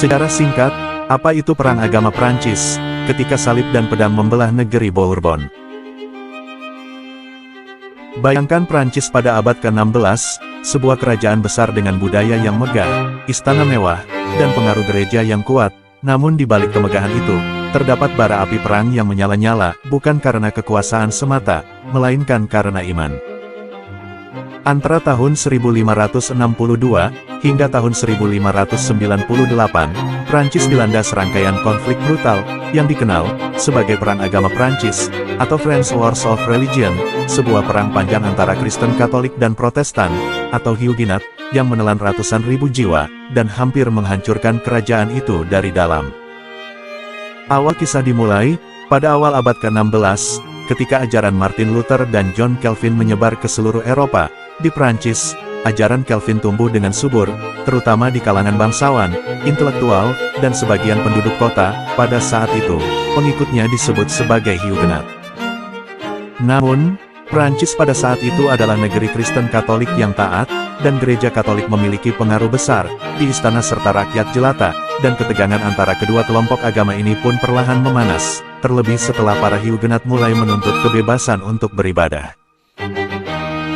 Secara singkat, apa itu perang agama Prancis, ketika salib dan pedang membelah negeri Bourbon? Bayangkan Prancis pada abad ke-16, sebuah kerajaan besar dengan budaya yang megah, istana mewah, dan pengaruh gereja yang kuat. Namun di balik kemegahan itu, terdapat bara api perang yang menyala-nyala, bukan karena kekuasaan semata, melainkan karena iman. Antara tahun 1562 hingga tahun 1598, Prancis dilanda serangkaian konflik brutal yang dikenal sebagai Perang Agama Prancis atau French Wars of Religion, sebuah perang panjang antara Kristen Katolik dan Protestan atau Huguenot yang menelan ratusan ribu jiwa dan hampir menghancurkan kerajaan itu dari dalam. Awal kisah dimulai pada awal abad ke-16, ketika ajaran Martin Luther dan John Calvin menyebar ke seluruh Eropa. Di Prancis, ajaran Calvin tumbuh dengan subur, terutama di kalangan bangsawan, intelektual, dan sebagian penduduk kota. Pada saat itu, pengikutnya disebut sebagai Huguenot. Namun, Prancis pada saat itu adalah negeri Kristen Katolik yang taat, dan gereja Katolik memiliki pengaruh besar di istana serta rakyat jelata, dan ketegangan antara kedua kelompok agama ini pun perlahan memanas, terlebih setelah para Huguenot mulai menuntut kebebasan untuk beribadah.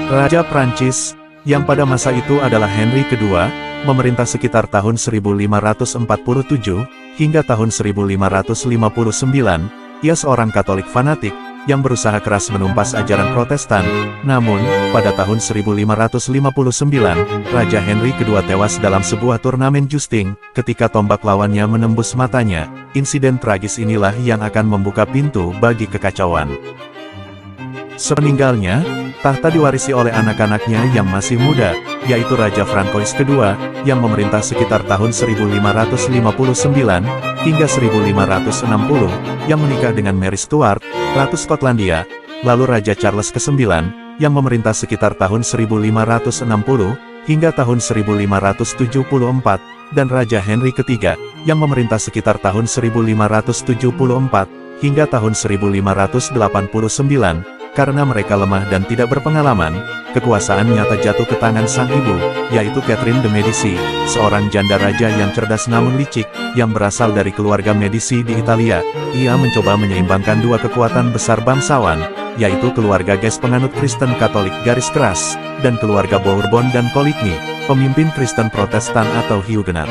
Raja Prancis, yang pada masa itu adalah Henry II, memerintah sekitar tahun 1547, hingga tahun 1559, ia seorang Katolik fanatik, yang berusaha keras menumpas ajaran Protestan. Namun, pada tahun 1559, Raja Henry II tewas dalam sebuah turnamen justing, ketika tombak lawannya menembus matanya. Insiden tragis inilah yang akan membuka pintu bagi kekacauan. Sepeninggalnya, tahta diwarisi oleh anak-anaknya yang masih muda, yaitu Raja Francois II, yang memerintah sekitar tahun 1559, hingga 1560, yang menikah dengan Mary Stuart, Ratu Skotlandia, lalu Raja Charles ke-9, yang memerintah sekitar tahun 1560, hingga tahun 1574, dan Raja Henry III, yang memerintah sekitar tahun 1574, hingga tahun 1589, karena mereka lemah dan tidak berpengalaman, kekuasaan nyata jatuh ke tangan sang ibu, yaitu Catherine de Medici, seorang janda raja yang cerdas namun licik, yang berasal dari keluarga Medici di Italia. Ia mencoba menyeimbangkan dua kekuatan besar bangsawan, yaitu keluarga Guise penganut Kristen Katolik garis keras, dan keluarga Bourbon dan Coligny, pemimpin Kristen Protestan atau Huguenot.